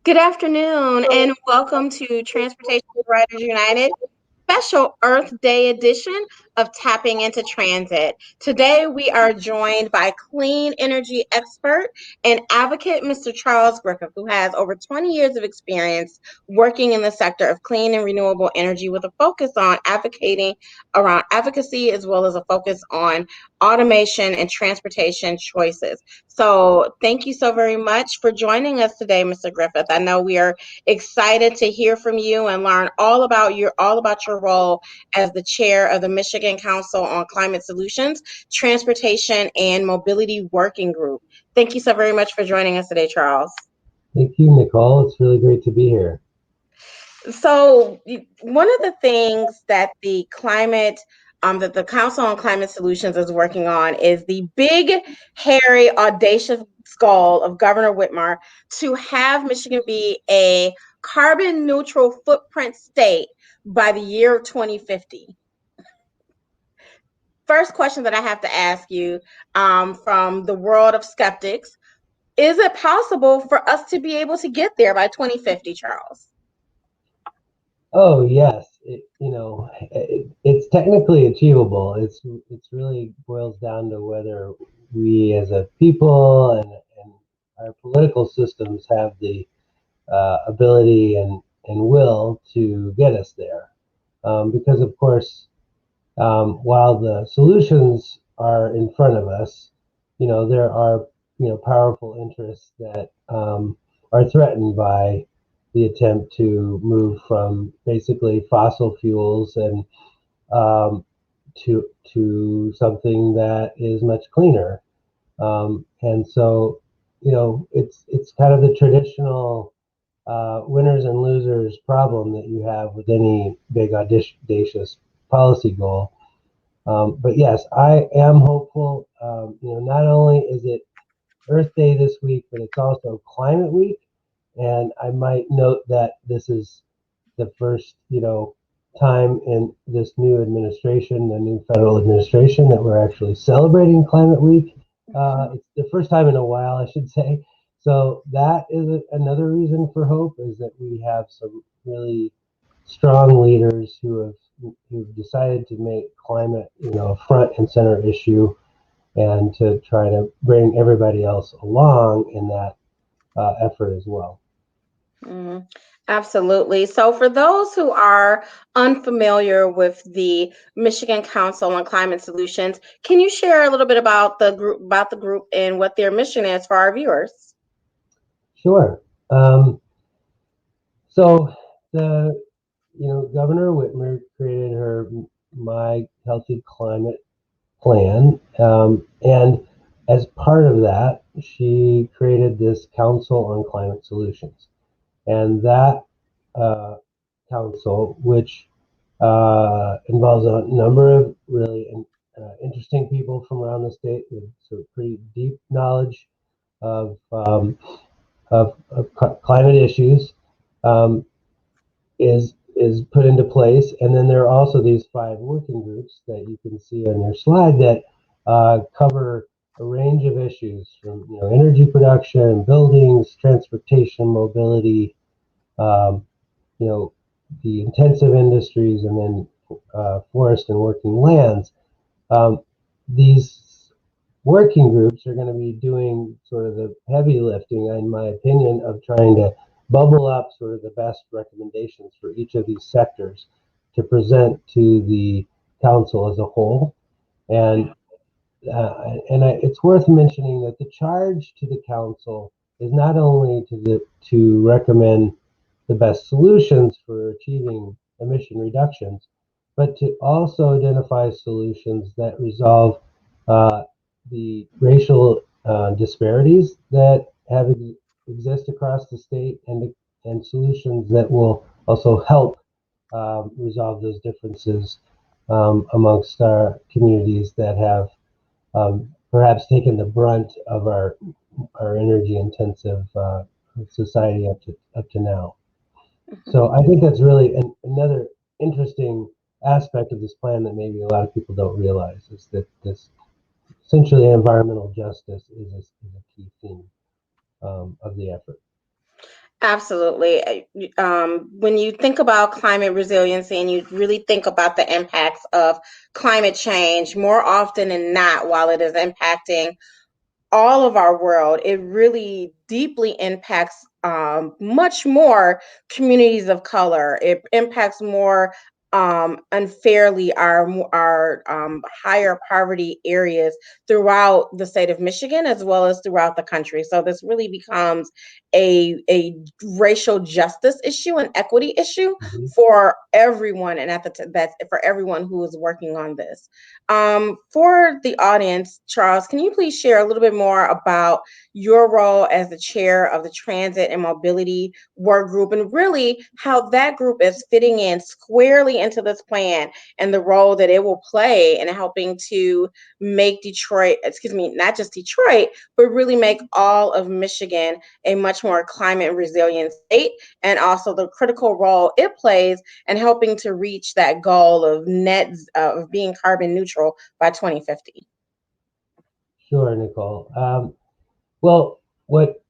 Good afternoon and welcome to Transportation Providers United special Earth Day edition of Tapping into Transit. Today we are joined by clean energy expert and advocate Mr. Charles Griffith, who has over 20 years of experience working in the sector of clean and renewable energy with a focus on advocating around advocacy as well as a focus on automation and transportation choices. So thank you so very much for joining us today, Mr. Griffith. I know we are excited to hear from you and learn all about your role as the chair of the Michigan Council on Climate Solutions, Transportation and Mobility Working Group. Thank you so very much for joining us today, Charles. Thank you, Nicole. It's really great to be here. So one of the things that that the Council on Climate Solutions is working on is the big, hairy, audacious goal of Governor Whitmer to have Michigan be a carbon neutral footprint state by the year 2050. First question that I have to ask you, from the world of skeptics, is it possible for us to be able to get there by 2050, Charles? Oh, yes. It's technically achievable. It's really boils down to whether we as a people and our political systems have the ability and will to get us there. Because, of course, while the solutions are in front of us, there are, powerful interests that are threatened by the attempt to move from basically fossil fuels and to something that is much cleaner. And so, it's kind of the traditional winners and losers problem that you have with any big audacious policy goal. But yes, I am hopeful. Not only is it Earth Day this week, but it's also Climate Week. And I might note that this is the first, time in this new administration, the new federal administration, that we're actually celebrating Climate Week. It's the first time in a while, I should say. So that is another reason for hope, is that we have some really strong leaders who've decided to make climate, a front and center issue, and to try to bring everybody else along in that effort as well. Mm, absolutely. So, for those who are unfamiliar with the Michigan Council on Climate Solutions, can you share a little bit about the group and what their mission is for our viewers? Sure. So the Governor Whitmer created her My Healthy Climate Plan, and as part of that, she created this Council on Climate Solutions, and that council, which involves a number of really interesting people from around the state with sort of pretty deep knowledge of climate issues, um, is put into place. And then there are also these 5 working groups that you can see on your slide that cover a range of issues from energy production, buildings, transportation, mobility, um, the intensive industries, and then forest and working lands. These working groups are going to be doing sort of the heavy lifting, in my opinion, of trying to bubble up sort of the best recommendations for each of these sectors to present to the council as a whole. And it's worth mentioning that the charge to the council is not only to recommend the best solutions for achieving emission reductions, but to also identify solutions that resolve the racial disparities that exist across the state, and solutions that will also help resolve those differences amongst our communities that have perhaps taken the brunt of our energy intensive society up to now. So I think that's really another interesting aspect of this plan that maybe a lot of people don't realize, is that this essentially environmental justice is a key theme of the effort. Absolutely. When you think about climate resiliency and you really think about the impacts of climate change, more often than not, while it is impacting all of our world, it really deeply impacts much more communities of color. It impacts more unfairly our higher poverty areas throughout the state of Michigan as well as throughout the country. So this really becomes a racial justice issue, an equity issue Mhm. for everyone, and that's for everyone who is working on this. For the audience, Charles, can you please share a little bit more about your role as the chair of the Transit and Mobility Work Group and really how that group is fitting in squarely into this plan and the role that it will play in helping to make Detroit, excuse me, not just Detroit, but really make all of Michigan a much more climate resilient state, and also the critical role it plays in helping to reach that goal of of being carbon neutral by 2050. Sure, Nicole. Well, what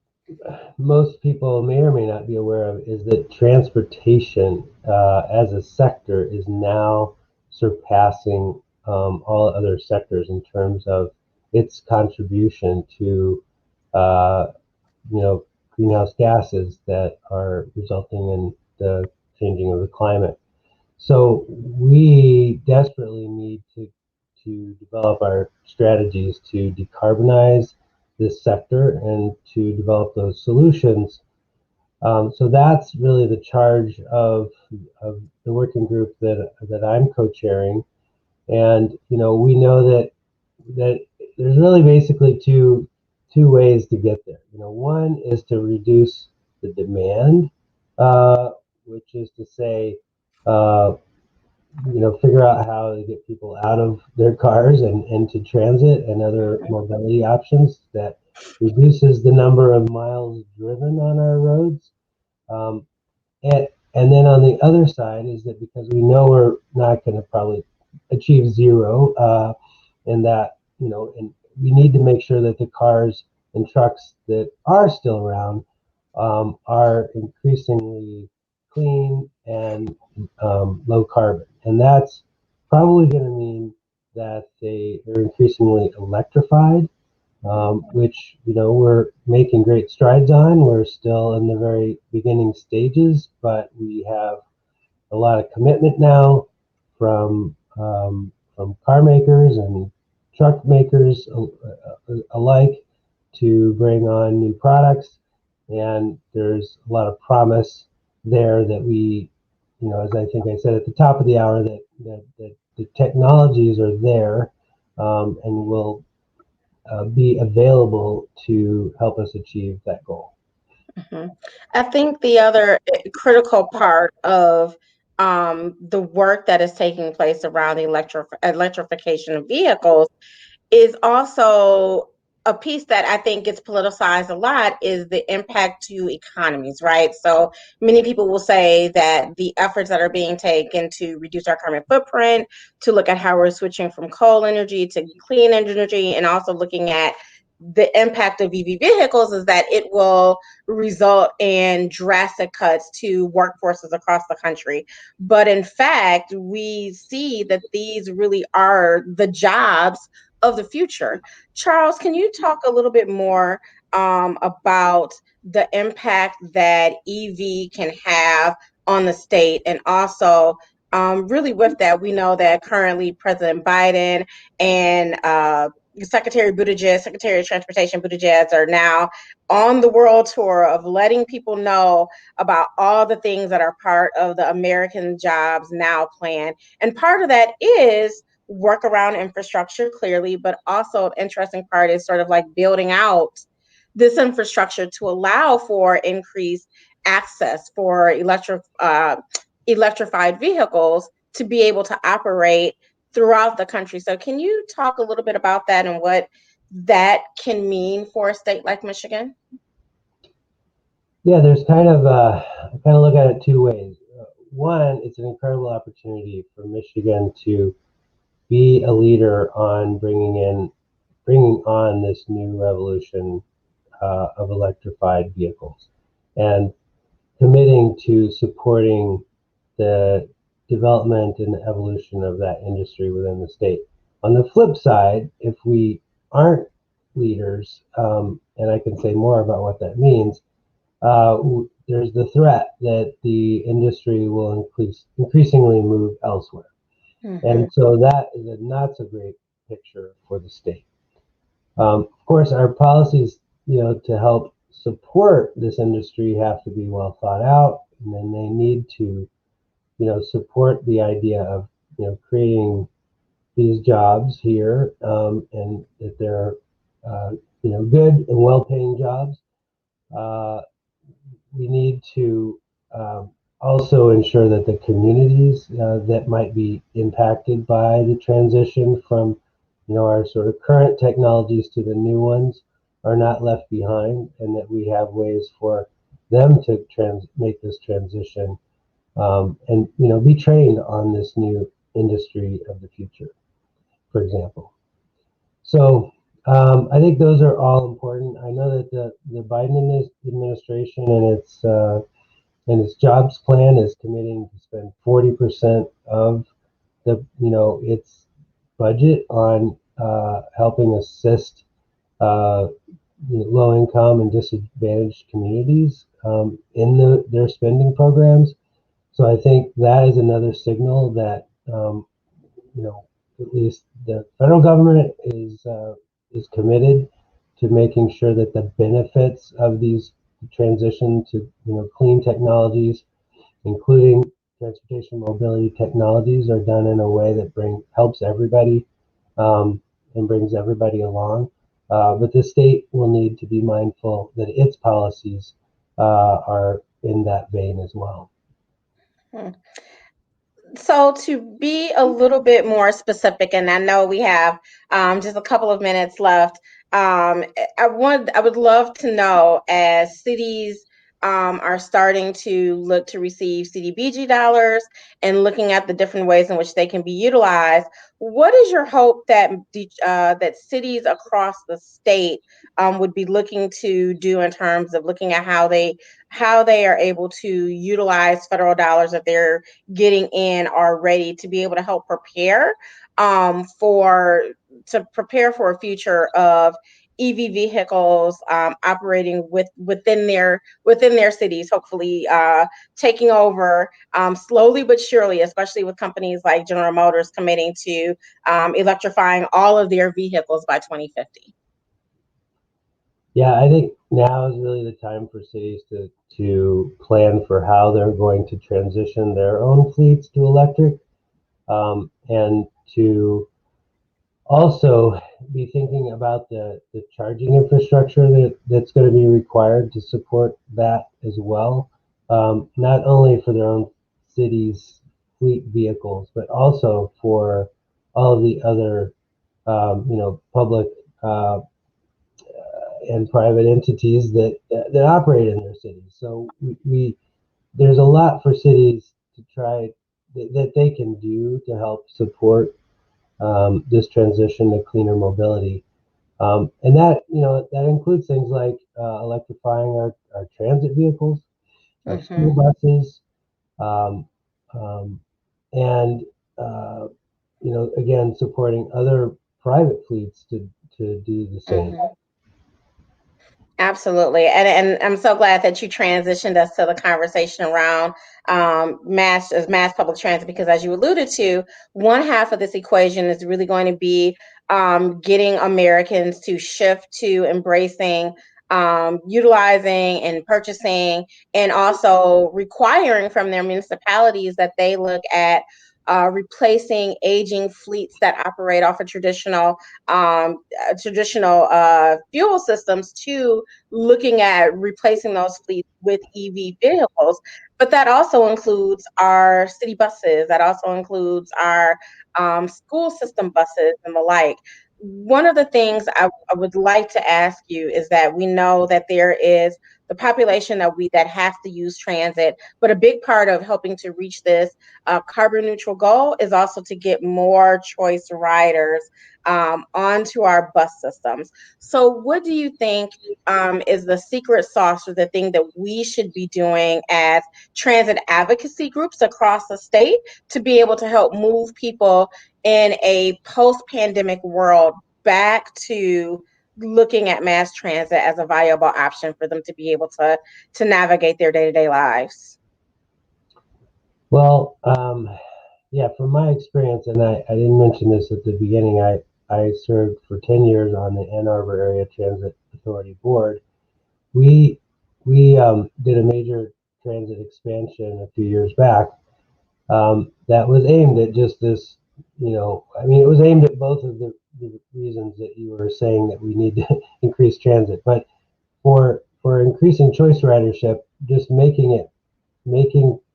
most people may or may not be aware of is that transportation as a sector is now surpassing all other sectors in terms of its contribution to uh, greenhouse gases that are resulting in the changing of the climate. So we desperately need to develop our strategies to decarbonize this sector and to develop those solutions. So that's really the charge of the working group that I'm co-chairing. And we know that there's really basically two ways to get there. One is to reduce the demand, which is to say, uh, figure out how to get people out of their cars and into transit and other mobility options that reduces the number of miles driven on our roads. Um, and then on the other side is that because we know we're not going to probably achieve zero, and that, and we need to make sure that the cars and trucks that are still around are increasingly clean and low carbon. And that's probably going to mean that they are increasingly electrified, which we're making great strides on. We're still in the very beginning stages, but we have a lot of commitment now from car makers and truck makers alike to bring on new products, and there's a lot of promise there that we, as I think I said at the top of the hour, that the technologies are there and will be available to help us achieve that goal. Mhm. I think the other critical part of the work that is taking place around the electrification of vehicles is also a piece that I think gets politicized a lot is the impact to economies, right? So many people will say that the efforts that are being taken to reduce our carbon footprint, to look at how we're switching from coal energy to clean energy, and also looking at the impact of EV vehicles is that it will result in drastic cuts to workforces across the country. But in fact, we see that these really are the jobs of the future. Charles, can you talk a little bit more about the impact that EV can have on the state? And also, really with that, we know that currently President Biden and Secretary of Transportation Buttigieg are now on the world tour of letting people know about all the things that are part of the American Jobs Now plan. And part of that is work around infrastructure clearly, but also an interesting part is sort of like building out this infrastructure to allow for increased access for electrified vehicles to be able to operate throughout the country. So can you talk a little bit about that and what that can mean for a state like Michigan? Yeah, there's I kind of look at it two ways. One, it's an incredible opportunity for Michigan to be a leader on bringing on this new revolution of electrified vehicles. And committing to supporting the development and the evolution of that industry within the state. On the flip side, if we aren't leaders, and I can say more about what that means, there's the threat that the industry will increasingly move elsewhere. And so that is a not so great picture for the state. Of course, our policies, to help support this industry have to be well thought out, and then they need to, support the idea of, creating these jobs here, and that they're, good and well-paying jobs. We need to also ensure that the communities that might be impacted by the transition from, our sort of current technologies to the new ones are not left behind, and that we have ways for them to make this transition, and be trained on this new industry of the future, for example. So I think those are all important. I know that the Biden administration and its jobs plan is committing to spend 40% of its budget on helping assist low income and disadvantaged communities in their spending programs. So I think that is another signal that at least the federal government is committed to making sure that the benefits of these transition to clean technologies, including transportation mobility technologies, are done in a way that helps everybody, and brings everybody along. But the state will need to be mindful that its policies are in that vein as well. So to be a little bit more specific, and I know we have just a couple of minutes left, I would love to know, as cities are starting to look to receive CDBG dollars and looking at the different ways in which they can be utilized, what is your hope that that cities across the state would be looking to do in terms of looking at how they are able to utilize federal dollars that they're getting in already to be able to help prepare for a future of EV vehicles operating within their cities, hopefully taking over slowly but surely, especially with companies like General Motors committing to electrifying all of their vehicles by 2050. Yeah, I think now is really the time for cities to plan for how they're going to transition their own fleets to electric, and to also be thinking about the charging infrastructure that's going to be required to support that as well, not only for their own cities' fleet vehicles, but also for all of the other, public and private entities that operate in their cities. So there's a lot for cities to try that they can do to help support this transition to cleaner mobility. And that includes things like electrifying our transit vehicles, our school buses, um, um, and again, supporting other private fleets to do the same. Absolutely. And I'm so glad that you transitioned us to the conversation around mass public transit, because as you alluded to, one half of this equation is really going to be getting Americans to shift to embracing, utilizing and purchasing, and also requiring from their municipalities that they look at replacing aging fleets that operate off of traditional fuel systems, to looking at replacing those fleets with EV vehicles. But that also includes our city buses, that also includes our school system buses and the like. One of the things I would like to ask you is that we know that there is the population that has to use transit. But a big part of helping to reach this carbon neutral goal is also to get more choice riders onto our bus systems. So, what do you think is the secret sauce or the thing that we should be doing as transit advocacy groups across the state to be able to help move people in a post-pandemic world back to looking at mass transit as a viable option for them to be able to navigate their day-to-day lives? Well, yeah, from my experience, and I didn't mention this at the beginning, I served for 10 years on the Ann Arbor Area Transit Authority Board. We did a major transit expansion a few years back that was aimed at just this, I mean, it was aimed at both of the reasons that you were saying that we need to increase transit, but for increasing choice ridership, just making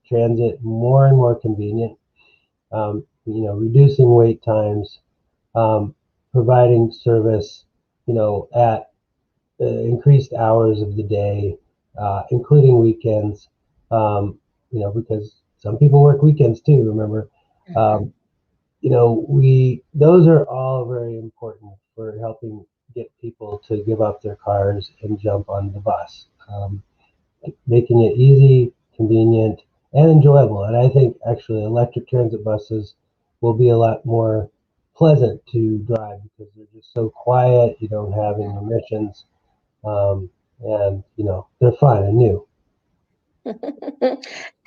transit more and more convenient, reducing wait times, providing service, at increased hours of the day, including weekends, because some people work weekends too, remember? Mhm. Um, those are all very important for helping get people to give up their cars and jump on the bus, making it easy, convenient, and enjoyable. And I think actually electric transit buses will be a lot more pleasant to drive because they're just so quiet. You don't have any emissions, um, and they're fun and new.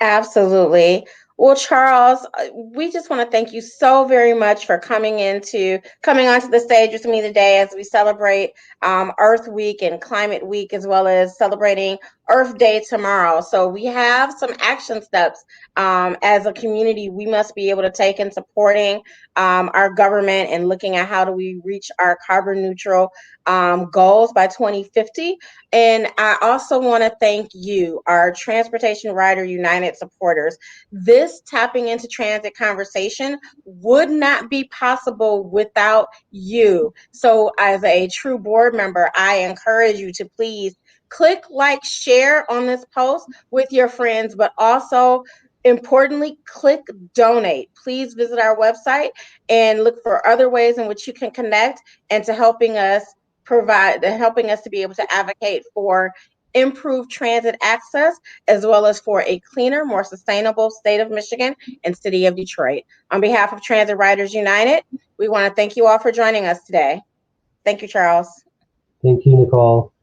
Absolutely. Well, Charles, we just want to thank you so very much for coming onto the stage with me today as we celebrate Earth Week and Climate Week, as well as celebrating Earth Day tomorrow. So we have some action steps as a community we must be able to take in supporting our government and looking at how do we reach our carbon neutral goals by 2050. And I also want to thank you, our Transportation Rider United supporters. This tapping into transit conversation would not be possible without you. So, as a true board member, I encourage you to please click like, share on this post with your friends, but also importantly, click donate. Please visit our website and look for other ways in which you can connect and to helping us to be able to advocate for improved transit access as well as for a cleaner, more sustainable state of Michigan and city of Detroit. On behalf of Transit Riders United, we want to thank you all for joining us today. Thank you, Charles. Thank you, Nicole.